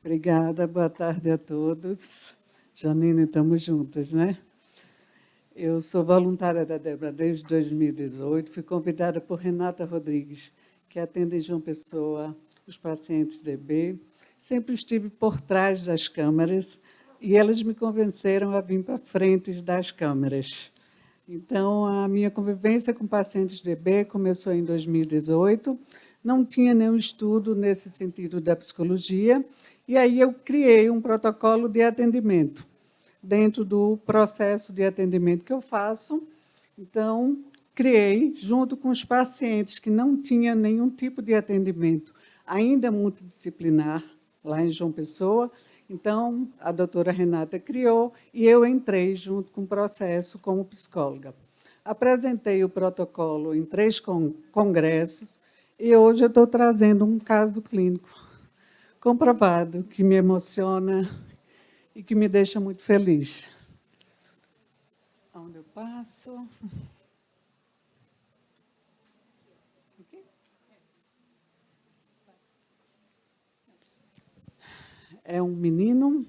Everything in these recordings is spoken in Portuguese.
Obrigada, boa tarde a todos. Janine, estamos juntas, né? Eu sou voluntária da Débora desde 2018, fui convidada por Renata Rodrigues, que atende em João Pessoa os pacientes DB. Sempre estive por trás das câmeras e elas me convenceram a vir para frente das câmeras. Então, a minha convivência com pacientes DB começou em 2018, não tinha nenhum estudo nesse sentido da psicologia, e aí eu criei um protocolo de atendimento dentro do processo de atendimento que eu faço. Então, criei, junto com os pacientes que não tinham nenhum tipo de atendimento, ainda multidisciplinar, lá em João Pessoa. Então, a doutora Renata criou e eu entrei junto com o processo como psicóloga. Apresentei o protocolo em 3 congressos e hoje eu estou trazendo um caso clínico comprovado, que me emociona e que me deixa muito feliz. Onde eu passo? É um menino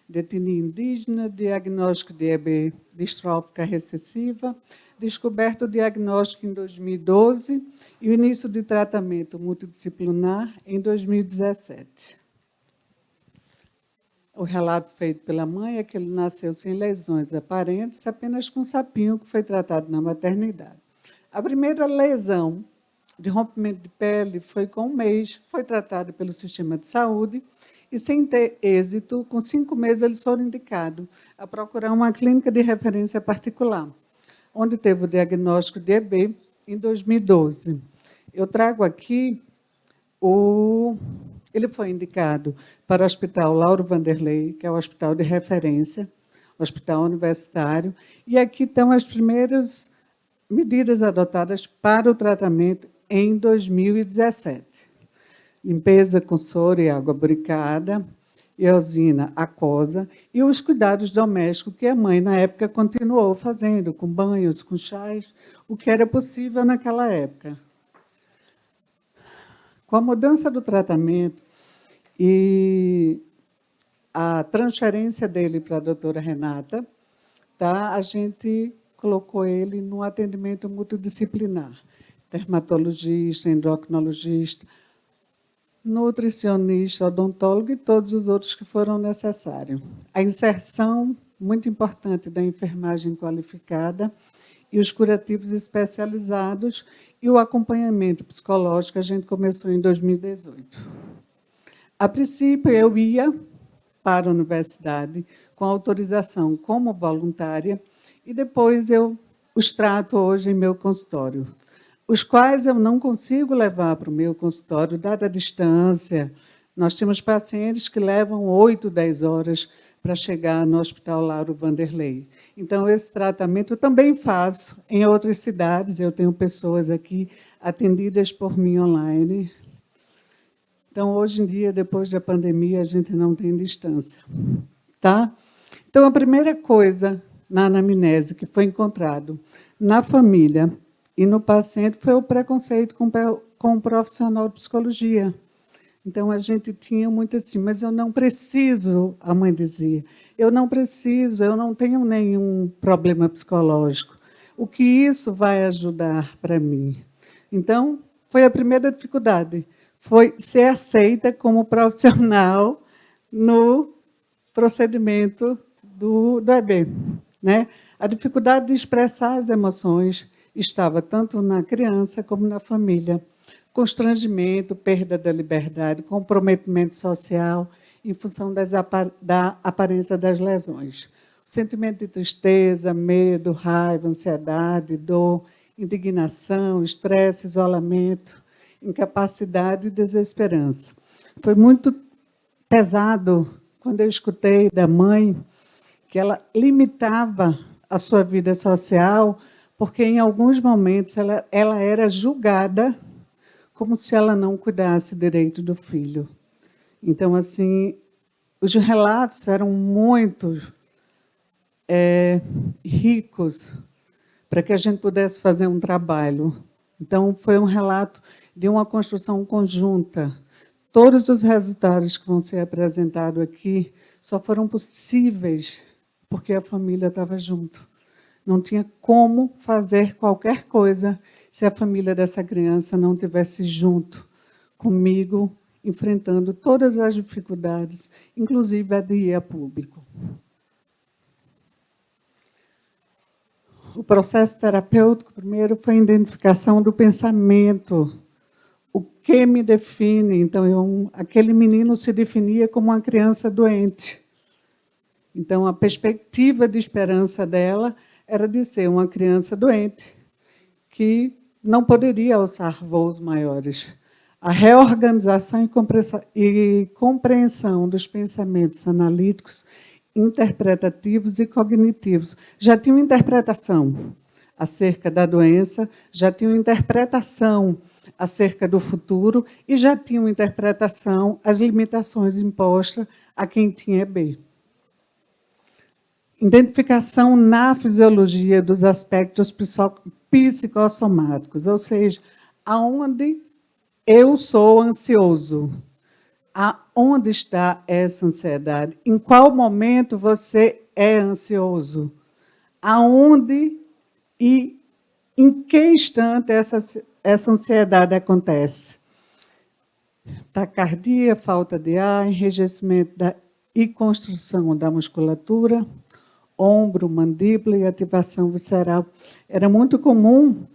de etnia indígena, diagnóstico de EB distrófica recessiva, descoberto o diagnóstico em 2012 e o início de tratamento multidisciplinar em 2017. O relato feito pela mãe é que ele nasceu sem lesões aparentes, apenas com um sapinho que foi tratado na maternidade. A primeira lesão de rompimento de pele foi com 1 mês, foi tratado pelo sistema de saúde, e, sem ter êxito, com 5 meses, eles foram indicados a procurar uma clínica de referência particular, onde teve o diagnóstico de EB em 2012. Eu trago aqui Ele foi indicado para o Hospital Lauro Vanderlei, que é o hospital de referência, hospital universitário, e aqui estão as primeiras medidas adotadas para o tratamento em 2017. Limpeza com soro e água boricada, eosina aquosa e os cuidados domésticos que a mãe, na época, continuou fazendo, com banhos, com chás, o que era possível naquela época. Com a mudança do tratamento e a transferência dele para a doutora Renata, a gente colocou ele no atendimento multidisciplinar, dermatologista, endocrinologista, nutricionista, odontólogo e todos os outros que foram necessários. A inserção, muito importante, da enfermagem qualificada e os curativos especializados e o acompanhamento psicológico, a gente começou em 2018. A princípio, eu ia para a universidade com autorização como voluntária e depois eu os trato hoje em meu consultório, os quais eu não consigo levar para o meu consultório, dada a distância. Nós temos pacientes que levam 8, 10 horas para chegar no Hospital Lauro Vanderlei. Então, esse tratamento eu também faço em outras cidades. Eu tenho pessoas aqui atendidas por mim online. Então, hoje em dia, depois da pandemia, a gente não tem distância. Tá? Então, a primeira coisa na anamnese que foi encontrado na família e no paciente foi o preconceito com o profissional de psicologia. Então, a gente tinha muito assim, mas eu não preciso, a mãe dizia, eu não preciso, eu não tenho nenhum problema psicológico. O que isso vai ajudar para mim? Então, foi a primeira dificuldade, foi ser aceita como profissional no procedimento do EB. Né? A dificuldade de expressar as emoções estava tanto na criança como na família. Constrangimento, perda da liberdade, comprometimento social em função da aparência das lesões. O sentimento de tristeza, medo, raiva, ansiedade, dor, indignação, estresse, isolamento, incapacidade e desesperança. Foi muito pesado quando eu escutei da mãe que ela limitava a sua vida social porque, em alguns momentos, ela era julgada como se ela não cuidasse direito do filho. Então, assim, os relatos eram muito ricos para que a gente pudesse fazer um trabalho. Então, foi um relato de uma construção conjunta. todos os resultados que vão ser apresentados aqui só foram possíveis porque a família estava junto. Não tinha como fazer qualquer coisa se a família dessa criança não estivesse junto comigo, enfrentando todas as dificuldades, inclusive a de ir a público. O processo terapêutico, primeiro, foi a identificação do pensamento. O que me define? Então, aquele menino se definia como uma criança doente. Então, a perspectiva de esperança dela era de ser uma criança doente, que não poderia alçar voos maiores. A reorganização e compreensão dos pensamentos analíticos, interpretativos e cognitivos. Já tinha uma interpretação acerca da doença, já tinha uma interpretação acerca do futuro e já tinha uma interpretação às limitações impostas a quem tinha EB. Identificação na fisiologia dos aspectos psicossomáticos, ou seja, aonde eu sou ansioso, aonde está essa ansiedade, em qual momento você é ansioso, aonde e em que instante essa ansiedade acontece. Taquicardia, falta de ar, enrijecimento e construção da musculatura, ombro, mandíbula e ativação visceral. Era muito comum,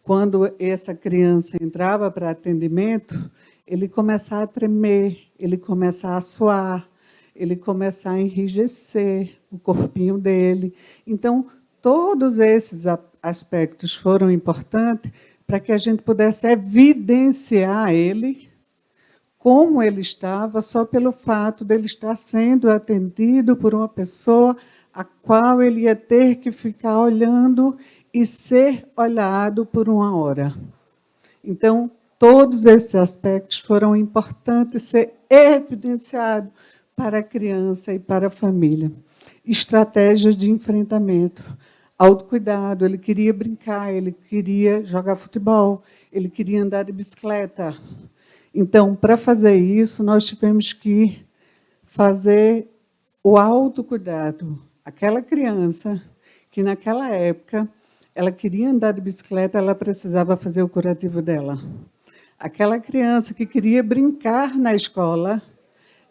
quando essa criança entrava para atendimento, ele começar a tremer, ele começar a suar, ele começar a enrijecer o corpinho dele. Então, todos esses aspectos foram importantes para que a gente pudesse evidenciar ele, como ele estava, só pelo fato de ele estar sendo atendido por uma pessoa a qual ele ia ter que ficar olhando e ser olhado por uma hora. Então, todos esses aspectos foram importantes ser evidenciados para a criança e para a família. Estratégias de enfrentamento, autocuidado, ele queria brincar, ele queria jogar futebol, ele queria andar de bicicleta. Então, para fazer isso, nós tivemos que fazer o autocuidado. Aquela criança que, naquela época, ela queria andar de bicicleta, ela precisava fazer o curativo dela. Aquela criança que queria brincar na escola,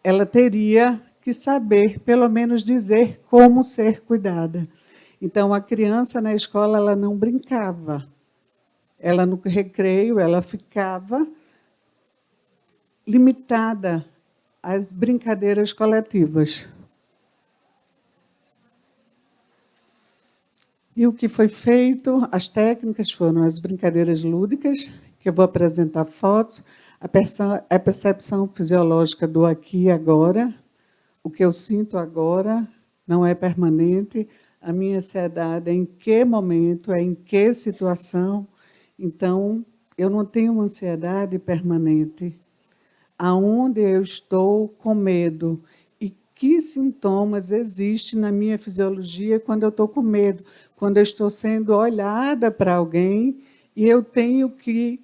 ela teria que saber, pelo menos dizer, como ser cuidada. Então, a criança na escola, ela não brincava. Ela, no recreio, ela ficava limitada às brincadeiras coletivas. E o que foi feito? As técnicas foram as brincadeiras lúdicas, que eu vou apresentar fotos, a percepção fisiológica do aqui e agora, o que eu sinto agora não é permanente, a minha ansiedade é em que momento, é em que situação. Então, eu não tenho uma ansiedade permanente. Aonde eu estou com medo e que sintomas existem na minha fisiologia quando eu estou com medo, quando eu estou sendo olhada para alguém e eu tenho que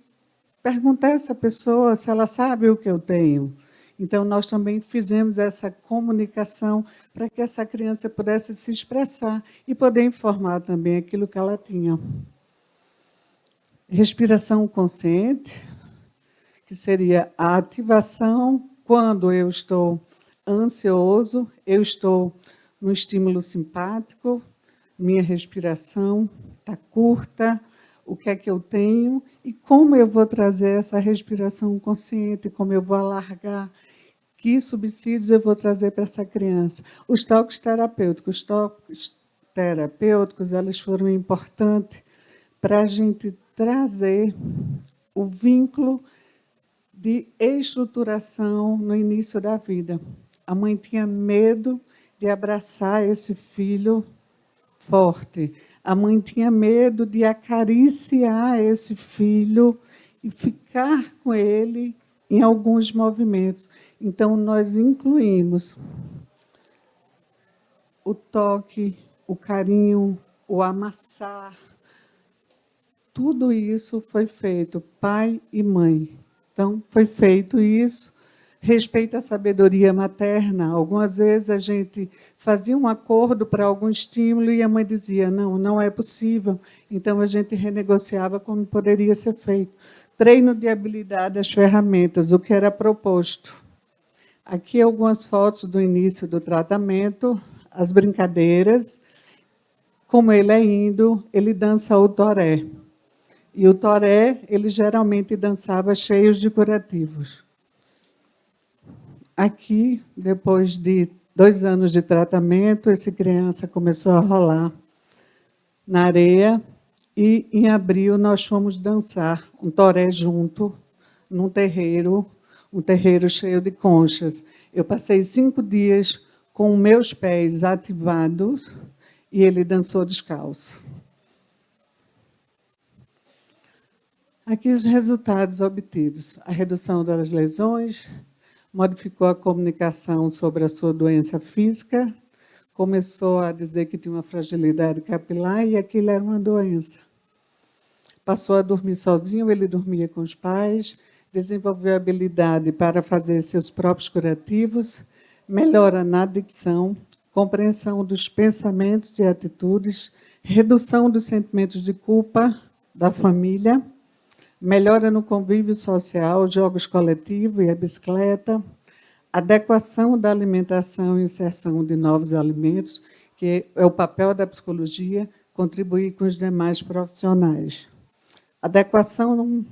perguntar a essa pessoa se ela sabe o que eu tenho. Então, nós também fizemos essa comunicação para que essa criança pudesse se expressar e poder informar também aquilo que ela tinha. Respiração consciente, que seria a ativação quando eu estou ansioso, eu estou no estímulo simpático, minha respiração está curta, o que é que eu tenho e como eu vou trazer essa respiração consciente, como eu vou alargar, que subsídios eu vou trazer para essa criança. Os toques terapêuticos, eles foram importantes para a gente trazer o vínculo de estruturação no início da vida. A mãe tinha medo de abraçar esse filho forte. A mãe tinha medo de acariciar esse filho e ficar com ele em alguns movimentos. Então, nós incluímos o toque, o carinho, o amassar. Tudo isso foi feito, pai e mãe. Então, foi feito isso respeito à sabedoria materna. Algumas vezes a gente fazia um acordo para algum estímulo e a mãe dizia, não, não é possível. Então, a gente renegociava como poderia ser feito. Treino de habilidade, as ferramentas, o que era proposto. Aqui algumas fotos do início do tratamento, as brincadeiras. Como ele é índio, ele dança o toré. E o toré, ele geralmente dançava cheios de curativos. Aqui, depois de 2 anos de tratamento, essa criança começou a rolar na areia e, em abril, nós fomos dançar um toré junto, num terreiro, um terreiro cheio de conchas. Eu passei 5 dias com meus pés ativados e ele dançou descalço. Aqui os resultados obtidos. A redução das lesões, modificou a comunicação sobre a sua doença física, começou a dizer que tinha uma fragilidade capilar e aquilo era uma doença. Passou a dormir sozinho, ele dormia com os pais, desenvolveu habilidade para fazer seus próprios curativos, melhora na dicção, compreensão dos pensamentos e atitudes, redução dos sentimentos de culpa da família, melhora no convívio social, jogos coletivos e a bicicleta, adequação da alimentação e inserção de novos alimentos, que é o papel da psicologia, contribuir com os demais profissionais. Adequação,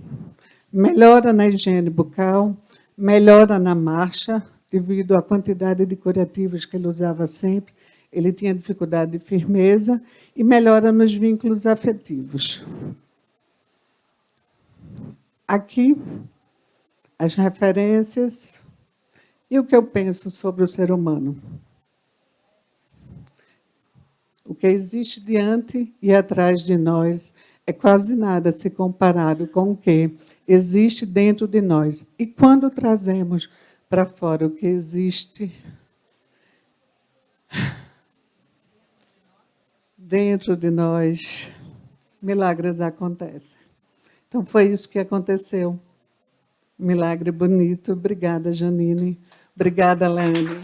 melhora na higiene bucal, melhora na marcha, devido à quantidade de curativos que ele usava sempre, ele tinha dificuldade de firmeza, e melhora nos vínculos afetivos. Aqui, as referências e o que eu penso sobre o ser humano. O que existe diante e atrás de nós é quase nada se comparado com o que existe dentro de nós. E quando trazemos para fora o que existe dentro de nós, milagres acontecem. Então, foi isso que aconteceu. Milagre bonito. Obrigada, Janine. Obrigada, Lene.